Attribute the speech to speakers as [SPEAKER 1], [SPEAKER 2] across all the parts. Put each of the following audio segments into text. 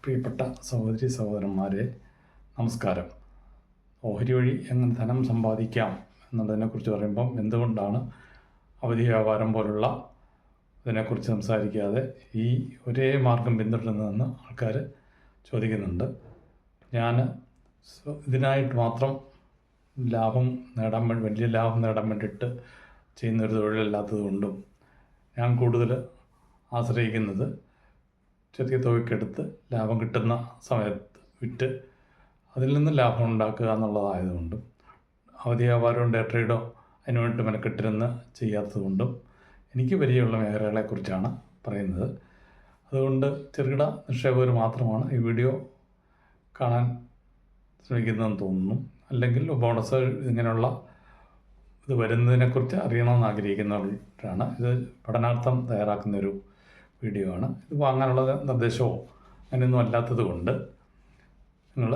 [SPEAKER 1] പ്രിയപ്പെട്ട സഹോദരി സഹോദരന്മാരെ, നമസ്കാരം. ഓഹരി വഴി എങ്ങനെ ധനം സമ്പാദിക്കാം എന്നുള്ളതിനെക്കുറിച്ച് പറയുമ്പം എന്തുകൊണ്ടാണ് അവധി വ്യാപാരം പോലുള്ള ഇതിനെക്കുറിച്ച് സംസാരിക്കാതെ ഈ ഒരേ മാർഗം പിന്തുടരുന്നതെന്ന് ആൾക്കാർ ചോദിക്കുന്നുണ്ട്. ഞാൻ ഇതിനായിട്ട് മാത്രം വലിയ ലാഭം നേടാൻ വേണ്ടിയിട്ട് ചെയ്യുന്നൊരു തൊഴിലല്ലാത്തതുകൊണ്ടും ഞാൻ കൂടുതൽ ആശ്രയിക്കുന്നത് ചെറിയ തുകയ്ക്കെടുത്ത് ലാഭം കിട്ടുന്ന സമയത്ത് വിറ്റ് അതിൽ നിന്ന് ലാഭം ഉണ്ടാക്കുക എന്നുള്ളതായതുകൊണ്ടും അവധി വ്യാപാരവും ഡേ ട്രേഡോ അതിനുവേണ്ടി മെനക്കെട്ടിരുന്ന് ചെയ്യാത്തതുകൊണ്ടും എനിക്ക് പരിചയമുള്ള മേഖലകളെക്കുറിച്ചാണ് പറയുന്നത്. അതുകൊണ്ട് ചെറുകിട നിക്ഷേപകർ മാത്രമാണ് ഈ വീഡിയോ കാണാൻ ശ്രമിക്കുന്നതെന്ന് തോന്നുന്നു. അല്ലെങ്കിൽ ബോണസ് ഇങ്ങനെയുള്ള ഇത് വരുന്നതിനെക്കുറിച്ച് അറിയണമെന്ന് ആഗ്രഹിക്കുന്നവരാണ്. ഇത് പഠനാർത്ഥം തയ്യാറാക്കുന്നൊരു വീഡിയോ ആണ്. ഇത് വാങ്ങാനുള്ള നിർദ്ദേശമോ അങ്ങനെയൊന്നും അല്ലാത്തത് കൊണ്ട് നിങ്ങൾ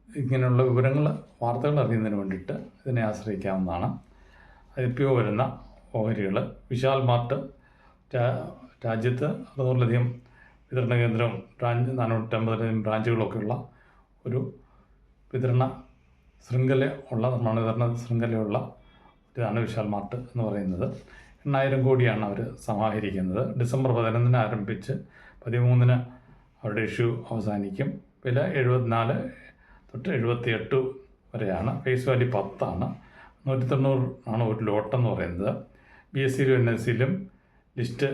[SPEAKER 1] ഇങ്ങനെയുള്ള വാർത്തകൾ അറിയുന്നതിന് വേണ്ടിയിട്ട് ഇതിനെ ആശ്രയിക്കാവുന്നതാണ്. IPO വരുന്ന ഓഹരികൾ വിശാൽ മാർട്ട് രാജ്യത്ത് 600-ലധികം വിതരണ കേന്ദ്രവും 450-ലധികം ബ്രാഞ്ചുകളൊക്കെയുള്ള ഒരു നിർമ്മാണ വിതരണ ശൃംഖലയുള്ള ഇതാണ് വിശാൽ മാർട്ട് എന്ന് പറയുന്നത്. 8,000 കോടിയാണ് അവർ സമാഹരിക്കുന്നത്. ഡിസംബർ 11 ആരംഭിച്ച് 13 അവരുടെ ഇഷ്യൂ അവസാനിക്കും. വില 74 തൊട്ട് 78 വരെയാണ്. ഫേസ് വാല്യൂ 10 ആണ്. 190 ആണ് ഒരു ലോട്ടെന്ന് പറയുന്നത്. BSEയിലും NSEയിലും ലിസ്റ്റ്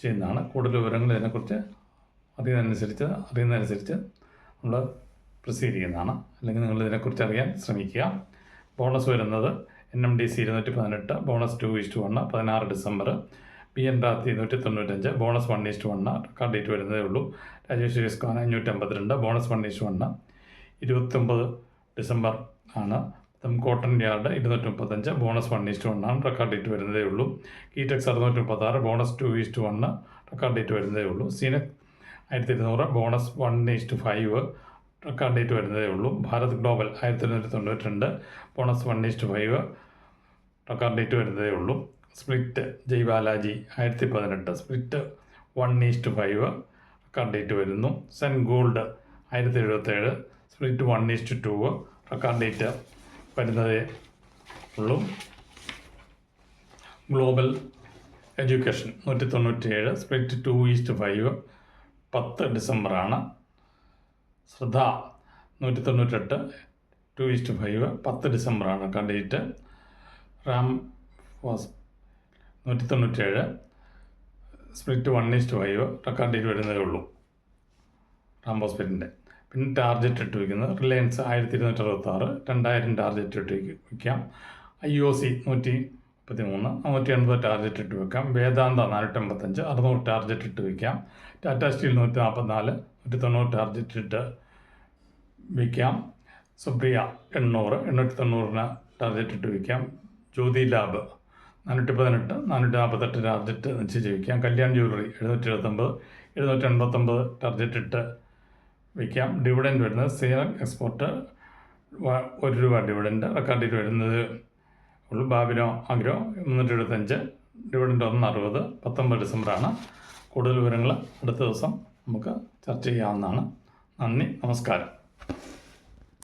[SPEAKER 1] ചെയ്യുന്നതാണ്. കൂടുതൽ വിവരങ്ങൾ ഇതിനെക്കുറിച്ച് അറിയുന്നതനുസരിച്ച് നമ്മൾ പ്രൊസീഡ് ചെയ്യുന്നതാണ്. അല്ലെങ്കിൽ നിങ്ങൾ ഇതിനെക്കുറിച്ച് അറിയാൻ ശ്രമിക്കുക. ബോണസ് വരുന്നത് NMDC 218, bonus 2:1, 16 December. BNRAT 295, bonus 1:1, record date വരുന്നതേ ഉള്ളൂ. രാജേശ്വരി സ്കാൻ 552, ബോണസ് 1:1, 29 ഡിസംബർ ആണ്. കോട്ടൺ യാർഡ് 235, ബോണസ് 1:1 ആണ്, റെക്കോർഡ് ഡേറ്റ് വരുന്നതേ ഉള്ളൂ. കീടെക്സ് 636, ബോണസ് 2:1, റെക്കോർഡ് ഡേറ്റ് വരുന്നതേ ഉള്ളൂ. സീനക് 1200, ബോണസ് 1:5, റെക്കോർഡ് ഡേറ്റ് വരുന്നതേ ഉള്ളൂ. Bharat global 1292, bonus 1:5, record date വരുന്നതേ ഉള്ളൂ. Split Jai Balaji 1018, split 1:5, record date വരുന്നു. Zen gold 1077, split 1:2, record date വരുന്നതേ ഉള്ളൂ. ഗ്ലോബൽ എഡ്യൂക്കേഷൻ 197, സ്പ്ലിറ്റ് 2:5, 10 ഡിസംബറാണ്. ശ്രദ്ധ 198, 2:5, 10 ഡിസംബറാണ് റെക്കോർഡ് ഡേറ്റ്. റാം വാസ് 197, സ്പ്ലിറ്റ് 1:5, റെക്കോർഡ് ഡേറ്റ് വരുന്നതേ ഉള്ളൂ. റാം ഹോസ്പിറ്റലിൻ്റെ. പിന്നെ ടാർജറ്റ് ഇട്ട് വയ്ക്കുന്നത് റിലയൻസ് 1266, 2000 ടാർജറ്റ് ഇട്ട് വയ്ക്കാം. IOC 133, 180 ടാർജറ്റ് ഇട്ട് വയ്ക്കാം. വേദാന്ത 485, 600 ടാർജറ്റ് ഇട്ട് വയ്ക്കാം. ടാറ്റ സ്റ്റീൽ 144, 190 ടാർജറ്റ് ഇട്ട് വയ്ക്കാം. സുപ്രിയ 800, 890 ടാർജറ്റ് ഇട്ട് വയ്ക്കാം. ജ്യോതി ലാബ് 418, 448 ടാർജറ്റ് നിശ്ചയിച്ച് വയ്ക്കാം. കല്യാൺ ജ്വല്ലറി 779, 789 ടാർജറ്റ് ഇട്ട് വയ്ക്കാം. ഡിവിഡൻഡ് വരുന്നത് സീറം എക്സ്പോർട്ട് 1 രൂപ ഡിവിഡൻഡ്, റെക്കോർഡ് ഡേറ്റ് വരുന്നത് ഉള്ളൂ. ബാബിനോ അഗ്രോ 375, ഡിവിഡൻഡ് 160, 19 ഡിസംബറാണ്. കൂടുതൽ വിവരങ്ങൾ അടുത്ത ദിവസം നമുക്ക് ചർച്ച ചെയ്യാവുന്നതാണ്. നന്ദി, നമസ്കാരം.